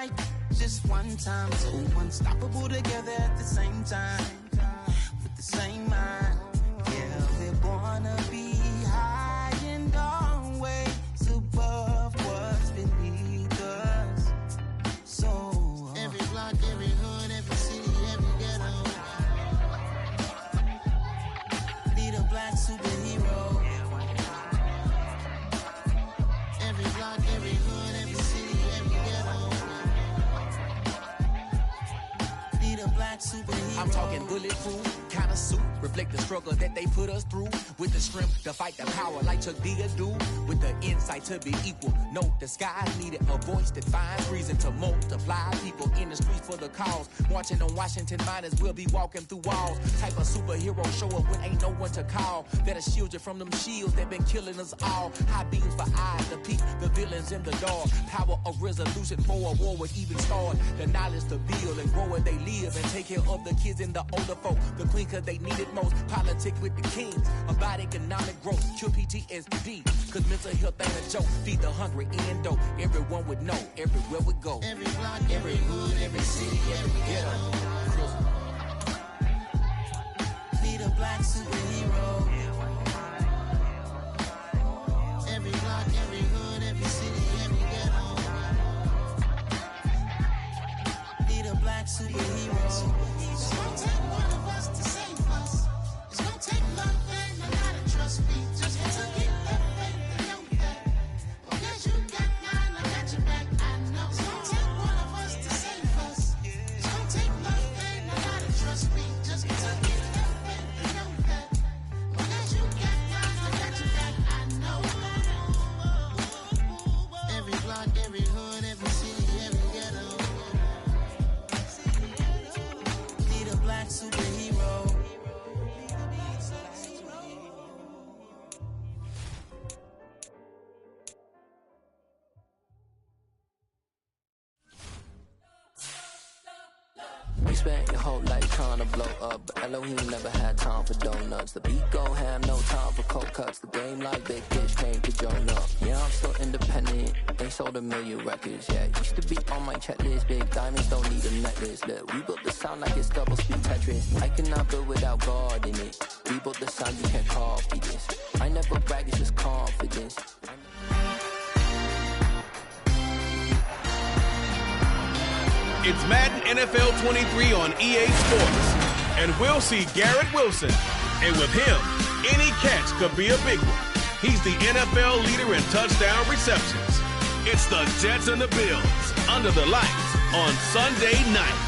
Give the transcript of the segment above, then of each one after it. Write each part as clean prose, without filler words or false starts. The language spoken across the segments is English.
night, just one time. So unstoppable together at the same time, with the same mind. Yeah, we're gonna be high and always above what's beneath us. So every block, every hood, every city, every ghetto need a black superhero. Every block, every hood, every city, every ghetto need a black superhero. I'm talking bulletproof kind of suit, reflect the struggle that they put us through, with the strength to fight the power like Chuck D do, with the insight to be equal. Note the sky needed a voice that finds reason to multiply people in the streets for the cause. Marching on Washington miners, we'll be walking through walls. Type of superhero show up when ain't no one to call, that'll shield you from them shields that been killing us all. High beams for eyes to peek the villains in the dark. Power of resolution for a war would even start. The knowledge to build and grow where they live and take care of the kids and the older folk. The queen cause they need it most. Politic with the kings about economic growth. Cure PTSD cause mental health ain't a joke. Feed the hungry and dope. Everyone would know everywhere we go. Every block, every hood, every city, every ghetto need a black superhero. Every block, every hood, every city, every ghetto need a black superhero. It's gonna take one of us to save us. It's gonna take love and a lot of trust. We just have to keep the faith and know that. Because you got mine, I got your back, I know. It's gonna take one of us to save us. It's gonna take love and a lot of trust. We just have to keep the faith and know that. Because you got mine, I got your back, I know. Every block, every hood, every city, every ghetto need a black superhero. You spent your whole life trying to blow up, but Elohim never had time for donuts. The beat gon' have no time for cold cuts. The game like Big Fish came to join up. Yeah, I'm still independent, ain't sold a million records yet. Used to be on my checklist, big diamonds don't need a necklace. Look, we built the sound like it's double speed Tetris. I cannot build without God in it. We built the sound, you can't copy this. I never brag, it's just confidence. It's Madden NFL 23 on EA Sports, and we'll see Garrett Wilson. And with him, any catch could be a big one. He's the NFL leader in touchdown receptions. It's the Jets and the Bills under the lights on Sunday night.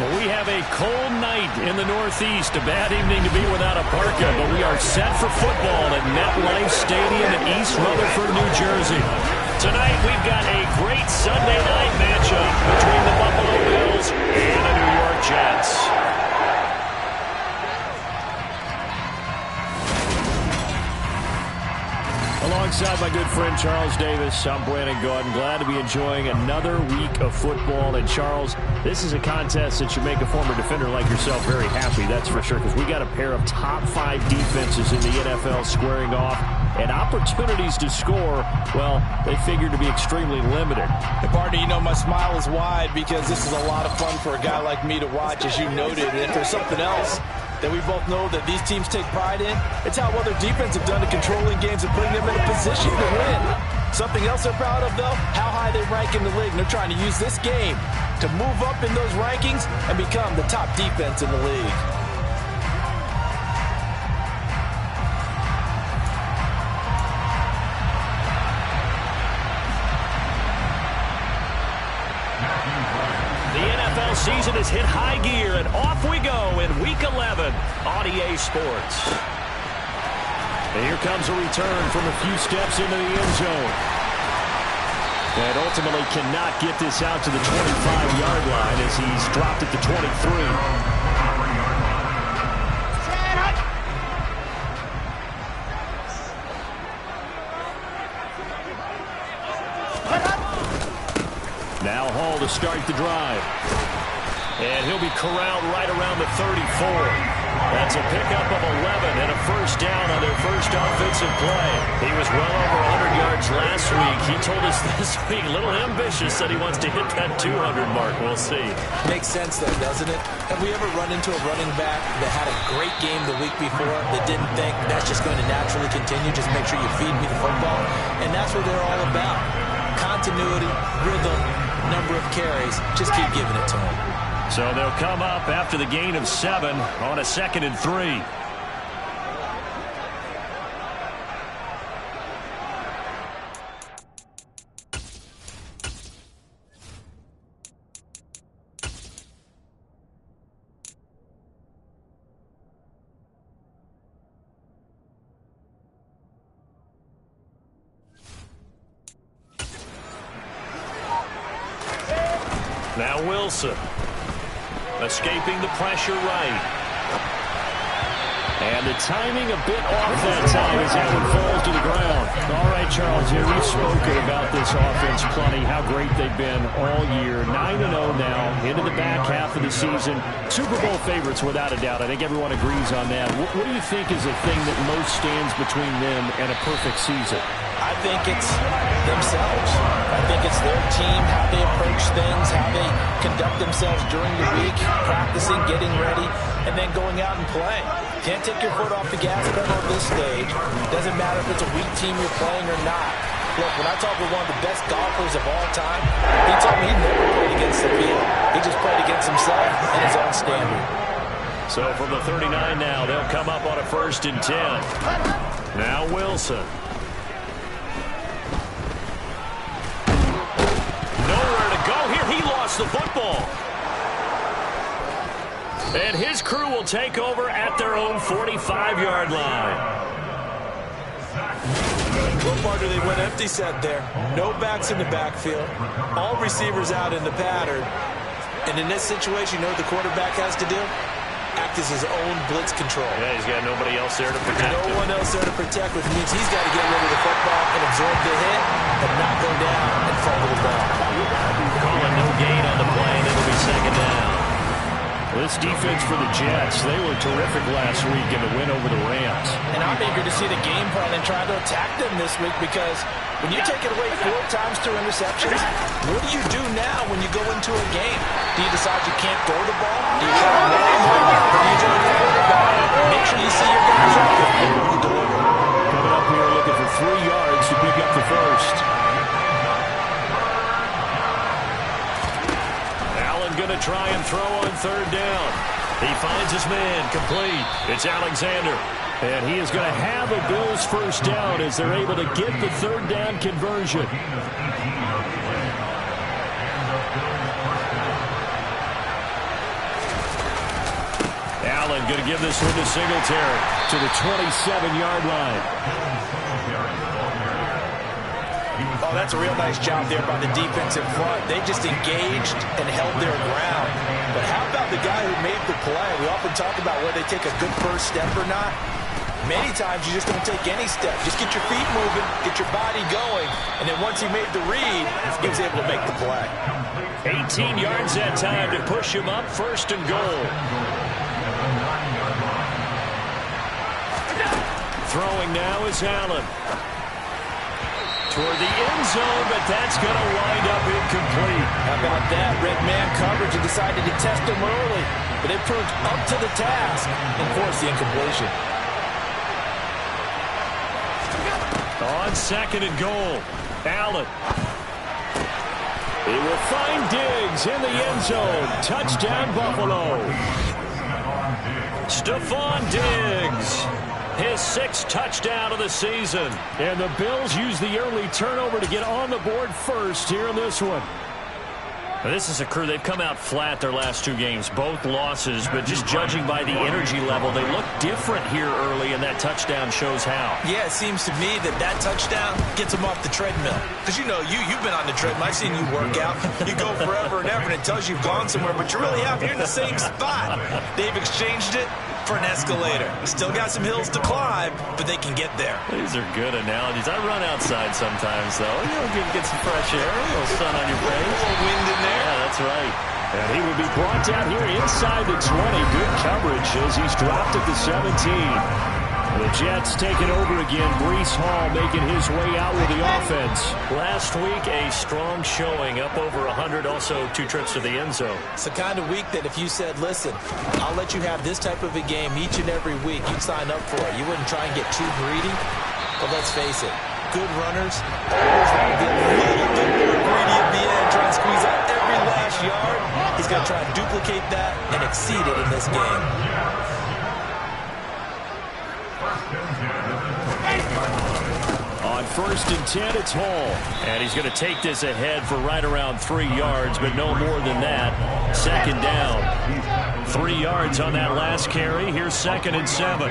Well, we have a cold night in the Northeast. A bad evening to be without a parka, but we are set for football at MetLife Stadium in East Rutherford, New Jersey. Tonight, we've got a great Sunday night matchup between the Buffalo Bills and the New York Jets. Alongside my good friend Charles Davis, I'm Brandon Gordon. Glad to be enjoying another week of football. And Charles, this is a contest that should make a former defender like yourself very happy, that's for sure, because we got a pair of top 5 defenses in the NFL squaring off. And opportunities to score, well, they figure to be extremely limited. And partner, you know, my smile is wide because this is a lot of fun for a guy like me to watch, as you noted. And if there's something else that we both know that these teams take pride in, it's how well their defense have done at controlling games and putting them in a position to win. Something else they're proud of, though, how high they rank in the league. And they're trying to use this game to move up in those rankings and become the top defense in the league. Season has hit high gear, and off we go in Week 11 on EA Sports. And here comes a return from a few steps into the end zone. And ultimately cannot get this out to the 25-yard line as he's dropped at the 23. Now Hall to start the drive. And he'll be corralled right around the 34. That's a pickup of 11 and a first down on their first offensive play. He was well over 100 yards last last week. He told us this week, a little ambitious, said he wants to hit that 200 mark. We'll see. Makes sense, though, doesn't it? Have we ever run into a running back that had a great game the week before that didn't think that's just going to naturally continue? Just make sure you feed me the football. And that's what they're all about. Continuity, rhythm, number of carries. Just keep giving it to them. So they'll come up after the gain of 7 on a 2nd and 3. Now Wilson, escaping the pressure right. And the timing a bit off that time as that one falls to the ground. All right, Charles, here we've spoken about this offense plenty, how great they've been all year. 9-0 now, into the back half of the season. Super Bowl favorites without a doubt. I think everyone agrees on that. What do you think is the thing that most stands between them and a perfect season? I think it's themselves. I think it's their team, how they approach things, how they conduct themselves during the week, practicing, getting ready, and then going out and playing. Can't take your foot off the gas pedal at this stage. Doesn't matter if it's a weak team you're playing or not. Look, when I talk with one of the best golfers of all time, he told me he never played against the field. He just played against himself and his own standard. So from the 39 now, they'll come up on a 1st and 10. Now Wilson. He lost the football. And his crew will take over at their own 45-yard line. What part do they went empty set there? No backs in the backfield. All receivers out in the pattern. And in this situation, you know what the quarterback has to do? Act as his own blitz control. Yeah, he's got nobody else there to protect him. No one else there to protect, which means he's got to get rid of the football and absorb the hit and not go down and fumble the ball. Calling no gain on the play, and it'll be 2nd down. This defense for the Jets, they were terrific last week in the win over the Rams. And I'm eager to see the game plan and try to attack them this week because when you take it away 4 times through interceptions, what do you do now when you go into a game? Do you decide you can't throw the ball? Do you try to run it? Or do you try to make sure you see your guys up before you deliver? Coming up here looking for 3 yards to pick up the 1st. Allen going to try and throw on 3rd down. He finds his man complete. It's Alexander. And he is going to have a Bills 1st down as they're able to get the 3rd down conversion. Allen going to give this one to Singletary to the 27-yard line. Oh, that's a real nice job there by the defensive front. They just engaged and held their ground. But how about the guy who made the play? We often talk about whether they take a good first step or not. Many times you just don't take any step. Just get your feet moving, get your body going, and then once he made the read, he was able to make the play. 18 yards that time to push him up 1st and goal. Throwing now is Allen. Toward the end zone, but that's going to wind up incomplete. How about that? Red man coverage and decided to test him early, but it proved up to the task and forced the incompletion. On 2nd and goal, Allen. He will find Diggs in the end zone. Touchdown, Buffalo. Stephon Diggs. His 6th touchdown of the season. And the Bills use the early turnover to get on the board first here in this one. Now, this is a crew, they've come out flat their last 2 games, both losses, but just judging by the energy level, they look different here early, and that touchdown shows how. Yeah, it seems to me that touchdown gets them off the treadmill. Because, you know, you've been on the treadmill. I've seen you work out. You go forever and ever, and it tells you you've gone somewhere, but you really have. You're in the same spot. They've exchanged it for an escalator. Still got some hills to climb, but they can get there. These are good analogies. I run outside sometimes, though. You know, get some fresh air, a little sun on your face. A little wind in there. Yeah, that's right. And he will be brought down here inside the 20. Good coverage as he's dropped at the 17. The Jets taking over again. Breece Hall making his way out with the offense. Last week, a strong showing, up over 100, also 2 trips to the end zone. It's the kind of week that if you said, listen, I'll let you have this type of a game each and every week, you'd sign up for it. You wouldn't try and get too greedy. But let's face it, good runners always want to get a little bit more greedy at the end, try and squeeze out every last yard. He's going to try and duplicate that and exceed it in this game. On 1st and 10, it's Hall. And he's going to take this ahead for right around 3 yards, but no more than that. 2nd down. 3 yards on that last carry. Here's 2nd and 7.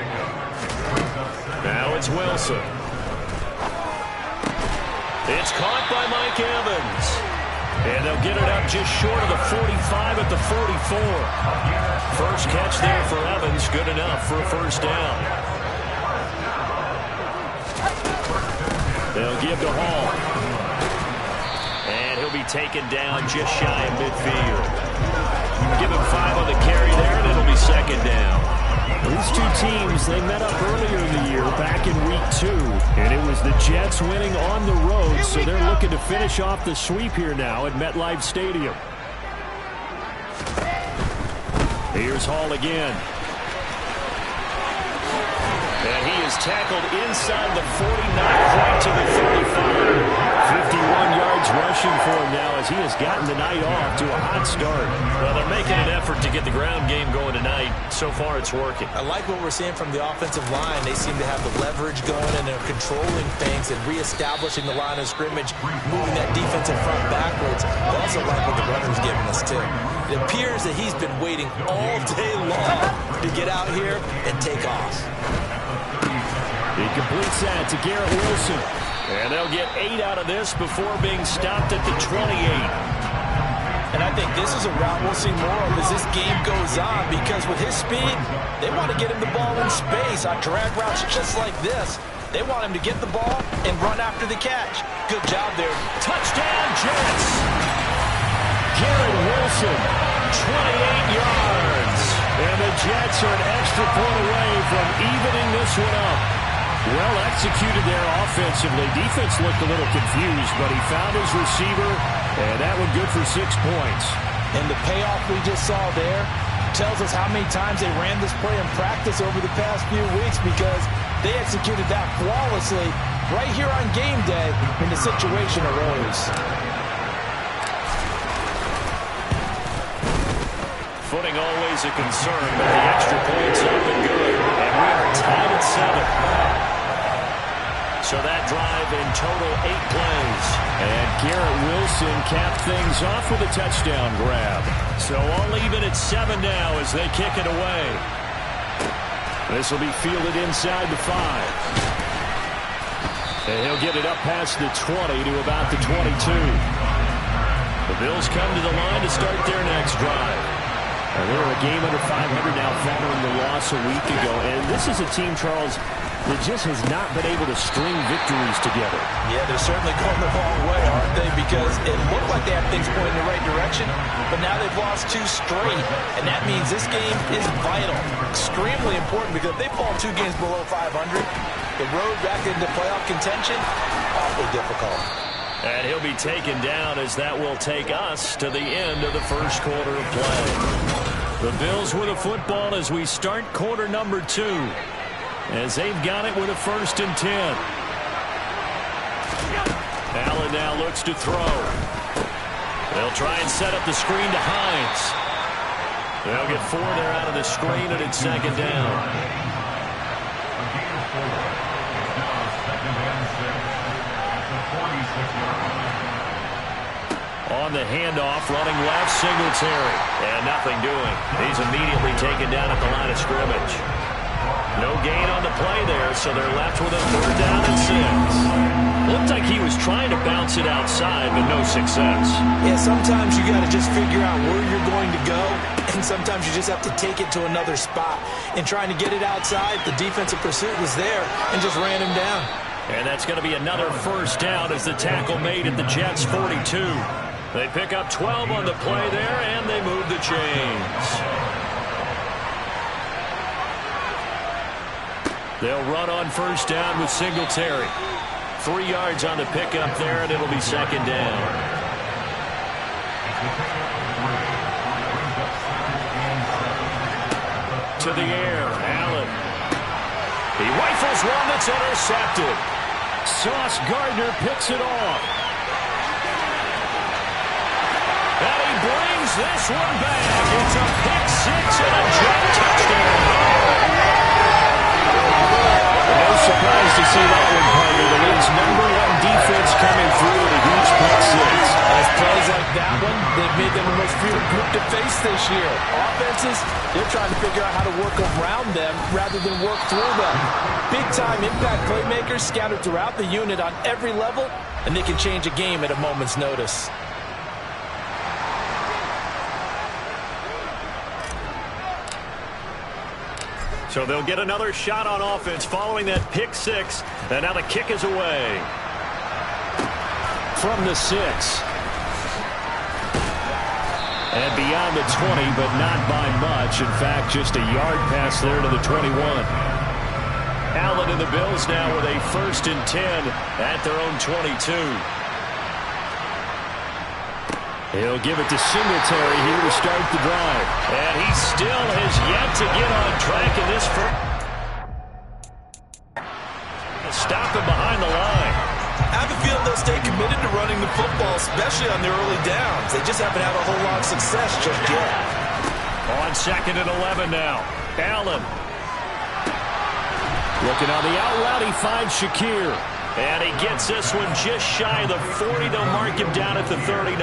Now it's Wilson. It's caught by Mike Evans. And they'll get it up just short of the 45 at the 44. First catch there for Evans. Good enough for a 1st down. They'll give to Hall. And he'll be taken down just shy of midfield. Give him 5 on the carry there, and it'll be 2nd down. These two teams, they met up earlier in the year, back in week 2. And it was the Jets winning on the road, so they're looking to finish off the sweep here now at MetLife Stadium. Here's Hall again. And he is tackled inside the 49 point to the 35. 51 yards rushing for him now as he has gotten the night off to a hot start. Well, they're making an effort to get the ground game going tonight. So far, it's working. I like what we're seeing from the offensive line. They seem to have the leverage going, and they're controlling things and reestablishing the line of scrimmage, moving that defensive front backwards. I also like what the runner's giving us, too. It appears that he's been waiting all day long to get out here and take off. He completes that to Garrett Wilson. And they'll get 8 out of this before being stopped at the 28. And I think this is a route we'll see more of as this game goes on, because with his speed, they want to get him the ball in space on drag routes just like this. They want him to get the ball and run after the catch. Good job there. Touchdown, Jets! Garrett Wilson, 28 yards. And the Jets are an extra point away from evening this one up. Well executed there offensively. Defense looked a little confused, but he found his receiver, and that one good for 6 points. And the payoff we just saw there tells us how many times they ran this play in practice over the past few weeks, because they executed that flawlessly right here on game day when the situation arose. Footing always a concern, but the extra point's up and good. And we are tied at 7. So that drive in total 8 plays. And Garrett Wilson capped things off with a touchdown grab. So all even at 7 now as they kick it away. This will be fielded inside the 5. And he'll get it up past the 20 to about the 22. The Bills come to the line to start their next drive. They're a game under 500 now following the loss a week ago. And this is a team, Charles, that just has not been able to string victories together. Yeah, they're certainly going the wrong way, aren't they? Because it looked like they had things pointing in the right direction, but now they've lost 2 straight. And that means this game is vital, extremely important, because if they fall 2 games below 500, the road back into playoff contention, awfully difficult. And he'll be taken down as that will take us to the end of the first quarter of play. The Bills with a football as we start quarter number 2. As they've got it with a 1st and 10. Allen now looks to throw. They'll try and set up the screen to Hines. They'll get 4 there out of the screen, and it's 2nd down. On the handoff, running left, Singletary. And nothing doing. He's immediately taken down at the line of scrimmage. No gain on the play there, so they're left with a 3rd down and 6. Looked like he was trying to bounce it outside, but no success. Yeah, sometimes you got to just figure out where you're going to go, and sometimes you just have to take it to another spot. And trying to get it outside, the defensive pursuit was there and just ran him down. And that's going to be another 1st down as the tackle made at the Jets' 42. They pick up 12 on the play there, and they move the chains. They'll run on first down with Singletary. 3 yards on the pickup there, and it'll be second down. To the air, Allen. He rifles one that's intercepted. Sauce Gardner picks it off. And he brings this one back. It's a pick six and a jet touchdown. No surprise to see that one, partner. The Leafs' #1 defense coming through with a huge pick six. As plays like that one, they've made them the most feared group to face this year. Offenses, they're trying to figure out how to work around them rather than work through them. Big-time impact playmakers scattered throughout the unit on every level, and they can change a game at a moment's notice. So they'll get another shot on offense following that pick six. And now the kick is away. From the 6. And beyond the 20, but not by much. In fact, just a yard pass there to the 21. Allen and the Bills now with a 1st and 10 at their own 22. He'll give it to Singletary here to start the drive. And he still has yet to get on track in this first. Stop him behind the line. I have a feeling they'll stay committed to running the football, especially on their early downs. They just haven't had a whole lot of success just yet. On 2nd and 11 now. Allen. Looking on the out route, he finds Shakir. And he gets this one just shy of the 40. They'll mark him down at the 39.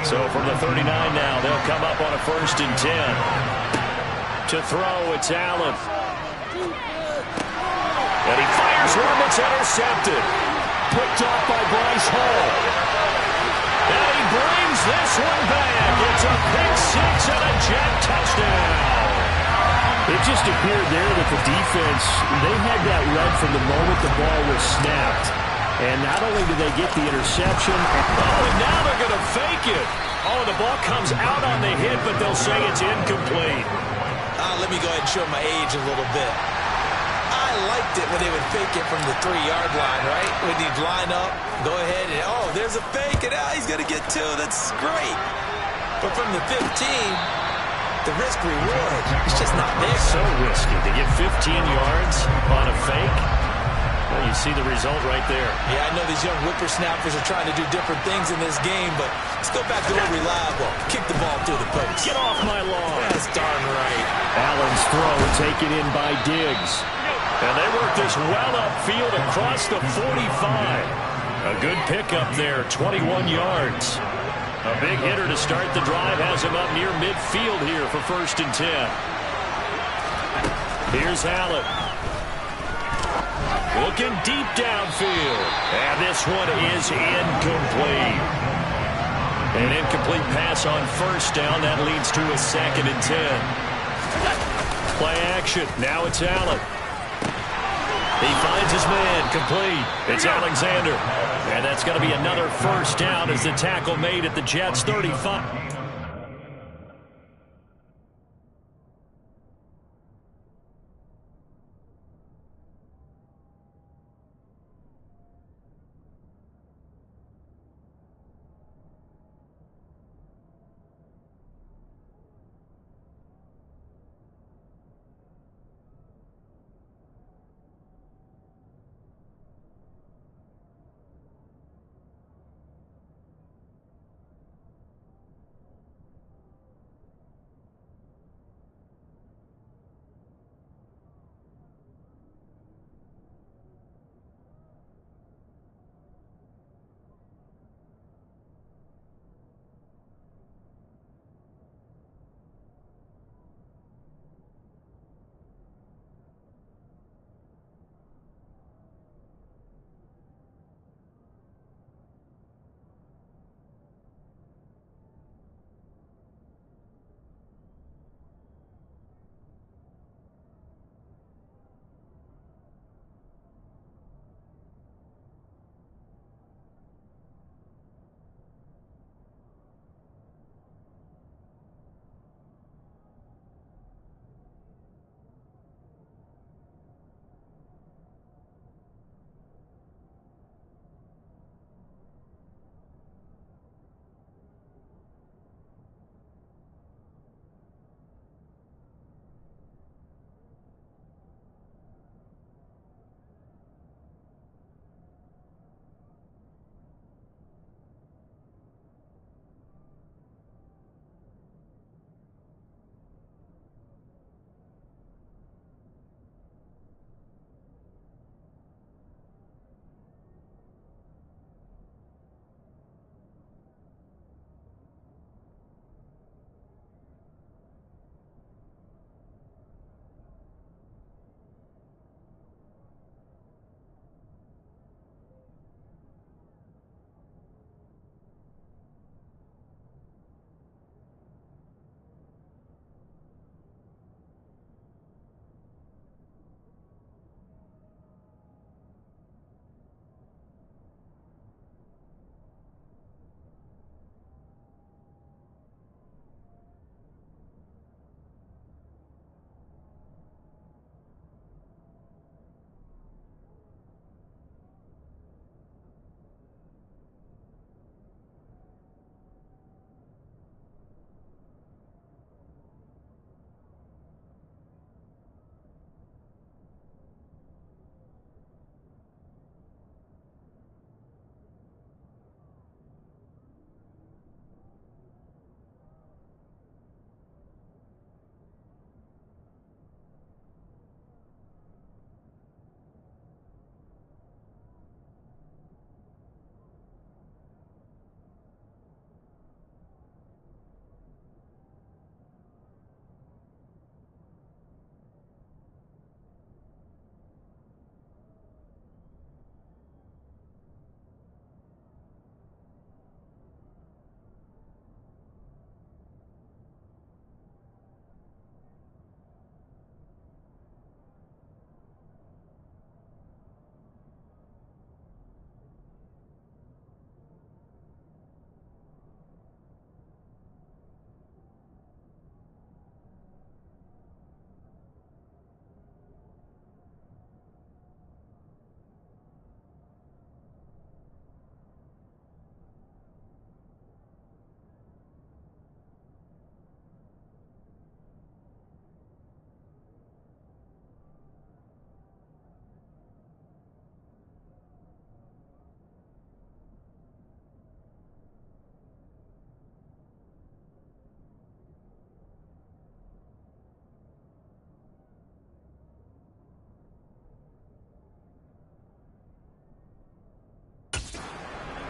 So from the 39 now, they'll come up on a 1st and 10. To throw, it's Allen. And he fires one that's intercepted. Picked off by Bryce Hall. And he brings this one back. It's a pick six and a jet touchdown. It just appeared there that the defense, they had that read from the moment the ball was snapped. And not only did they get the interception. Oh, and now they're going to fake it. Oh, the ball comes out on the hit, but they'll say it's incomplete. Let me go ahead and show my age a little bit. I liked it when they would fake it from the 3-yard line, right? When he'd line up, go ahead, and oh, there's a fake, and he's going to get 2. That's great. But from the 15, the risk-reward, it's just not there. So risky to get 15 yards on a fake. Well, you see the result right there. Yeah, I know these young whippersnappers are trying to do different things in this game, but let's go back to what reliable. Kick the ball through the post. Get off my lawn. That's darn right. Allen's throw taken in by Diggs. And they work this well upfield across the 45. A good pickup there, 21 yards. A big hitter to start the drive has him up near midfield here for 1st and 10. Here's Allen. Looking deep downfield. And this one is incomplete. An incomplete pass on 1st down. That leads to a 2nd and 10. Play action. Now it's Allen. He finds his man, complete. It's Alexander. And that's going to be another 1st down as the tackle made at the Jets' 35.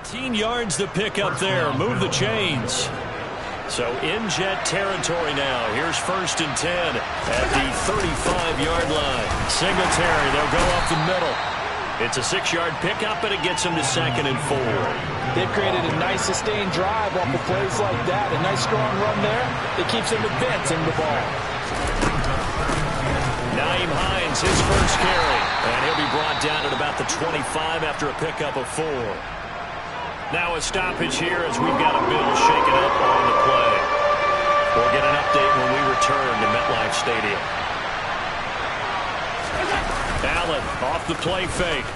15 yards to pick up there. Move the chains. So in jet territory now. Here's 1st and 10 at the 35-yard line. Singletary, they'll go up the middle. It's a 6-yard pickup, and it gets them to 2nd and 4. They've created a nice sustained drive off of plays like that. A nice strong run there that keeps them advancing the ball. Nyheim Hines, his first carry. And he'll be brought down at about the 25 after a pickup of 4. Now a stoppage here as we've got a bill shaken up on the play. We'll get an update when we return to MetLife Stadium. Allen off the play fake.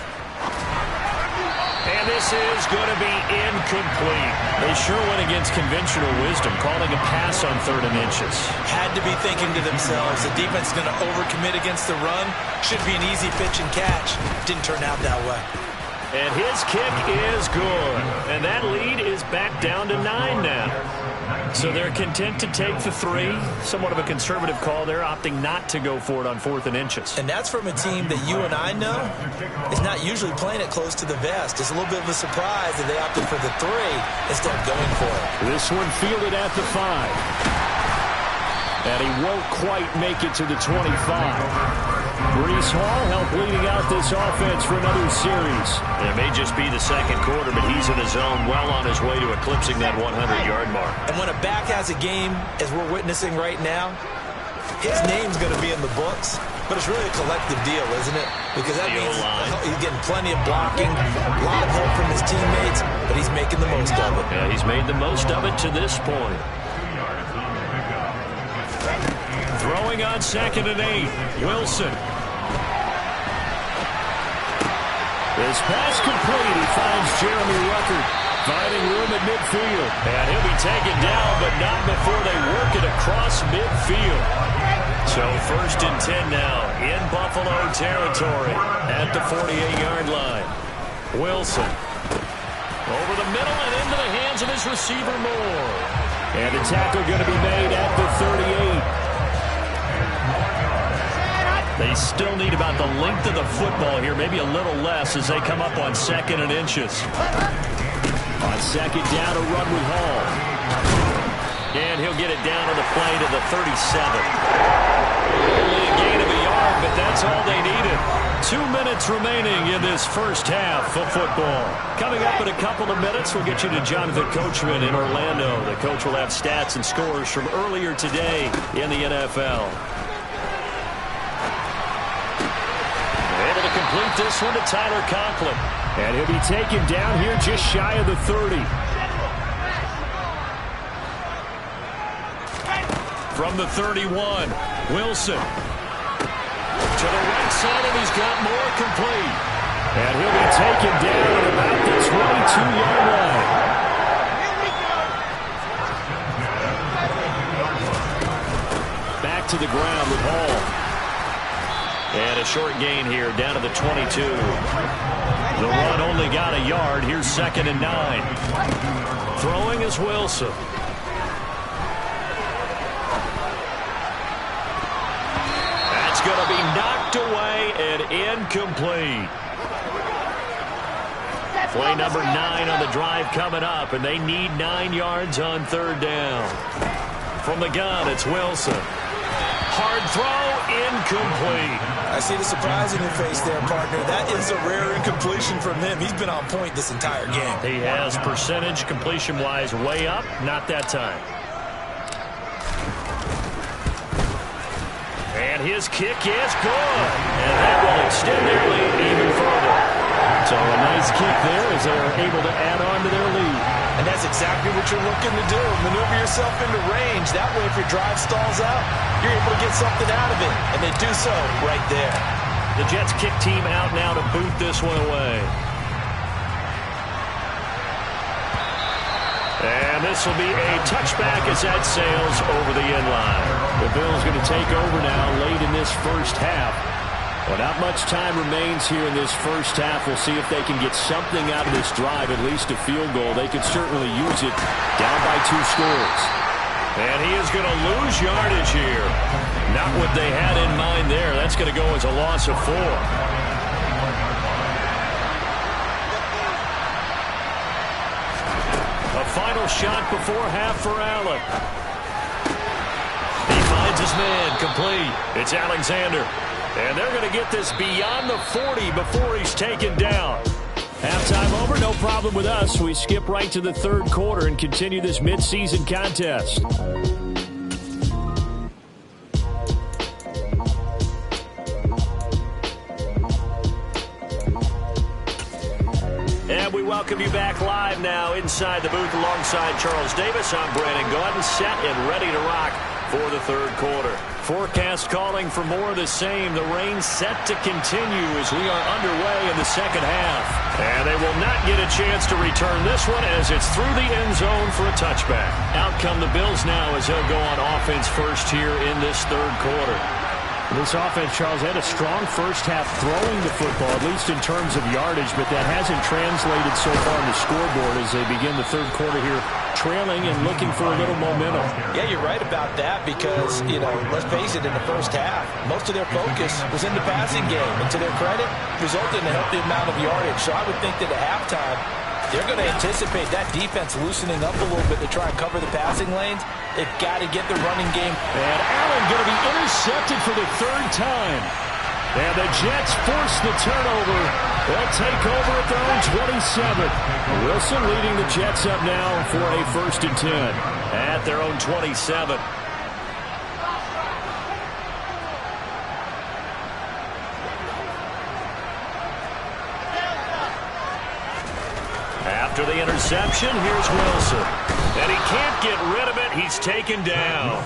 And this is going to be incomplete. They sure went against conventional wisdom, calling a pass on 3rd and inches. Had to be thinking to themselves, the defense is going to overcommit against the run. Should be an easy pitch and catch. Didn't turn out that way. And his kick is good. And that lead is back down to 9 now. So they're content to take the 3. Somewhat of a conservative call there, opting not to go for it on 4th and inches. And that's from a team that you and I know is not usually playing it close to the vest. It's a little bit of a surprise that they opted for the 3 instead of going for it. This one fielded at the 5. And he won't quite make it to the 25. Breece Hall helped leading out this offense for another series. It may just be the 2nd quarter, but he's in his zone, well on his way to eclipsing that 100-yard mark. And when a back has a game, as we're witnessing right now, his name's going to be in the books, but it's really a collective deal, isn't it? Because that means he's getting plenty of blocking, a lot of help from his teammates, but he's making the most of it. Yeah, he's made the most of it to this point. Throwing on 2nd and 8, Wilson. This pass complete. He finds Jeremy Ruckert finding room at midfield. And he'll be taken down, but not before they work it across midfield. So 1st and 10 now in Buffalo territory at the 48-yard line. Wilson over the middle and into the hands of his receiver Moore. And a tackle going to be made at the 38. They still need about the length of the football here, maybe a little less as they come up on 2nd and inches. On 2nd down, a run with Hall. And he'll get it down to the play to the 37. Only a gain of a yard, but that's all they needed. 2 minutes remaining in this first half of football. Coming up in a couple of minutes, we'll get you to Jonathan Coachman in Orlando. The coach will have stats and scores from earlier today in the NFL. Able to complete this one to Tyler Conklin. And he'll be taken down here just shy of the 30. From the 31, Wilson. To the right side, and he's got more complete. And he'll be taken down at about the 22-yard line. Back to the ground with Hall. And a short gain here down to the 22. The run only got a yard. Here's 2nd and 9. Throwing is Wilson. That's going to be knocked away and incomplete. Play number 9 on the drive coming up, and they need 9 yards on 3rd down. From the gun, it's Wilson. Hard throw, incomplete. I see the surprise in your face there, partner. That is a rare incompletion from him. He's been on point this entire game. He has percentage completion-wise way up, not that time. And his kick is good. And that will extend their lead even further. So a nice kick there as they're able to add on to their lead. And that's exactly what you're looking to do. Maneuver yourself into range. That way, if your drive stalls out, you're able to get something out of it. And they do so right there. The Jets kick team out now to boot this one away. And this will be a touchback as that sails over the end line. The Bills going to take over now late in this first half. Well, not much time remains here in this first half. We'll see if they can get something out of this drive, at least a field goal. They could certainly use it down by 2 scores. And he is going to lose yardage here. Not what they had in mind there. That's going to go as a loss of 4. Final shot before half for Allen. He finds his man, complete. It's Alexander. And they're going to get this beyond the 40 before he's taken down. Halftime over, no problem with us. We skip right to the third quarter and continue this midseason contest. And we welcome you back live now inside the booth alongside Charles Davis. I'm Brandon Gaudin, set and ready to rock for the third quarter. Forecast calling for more of the same. The rain set to continue as we are underway in the second half. And they will not get a chance to return this one as it's through the end zone for a touchback. Out come the Bills now as they'll go on offense first here in this third quarter. This offense, Charles, had a strong first half throwing the football, at least in terms of yardage, but that hasn't translated so far on the scoreboard as they begin the third quarter here, trailing and looking for a little momentum. Yeah, you're right about that because, let's face it, in the first half, most of their focus was in the passing game. And to their credit, resulted in a healthy amount of yardage. So I would think that at halftime, they're going to anticipate that defense loosening up a little bit to try and cover the passing lanes. They've got to get the running game. And Allen going to be intercepted for the third time. And the Jets force the turnover. They'll take over at their own 27. Wilson leading the Jets up now for a 1st and 10. At their own 27. After the interception, here's Wilson. And he can't get rid of it. He's taken down.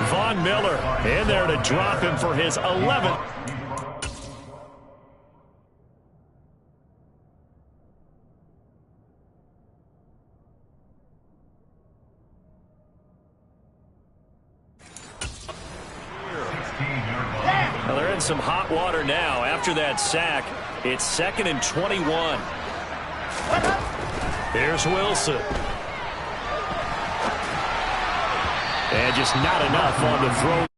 Von Miller in there to drop him for his 11th. Well, they're in some hot water now. After that sack, it's 2nd and 21. Here's Wilson. And just not enough on the throw.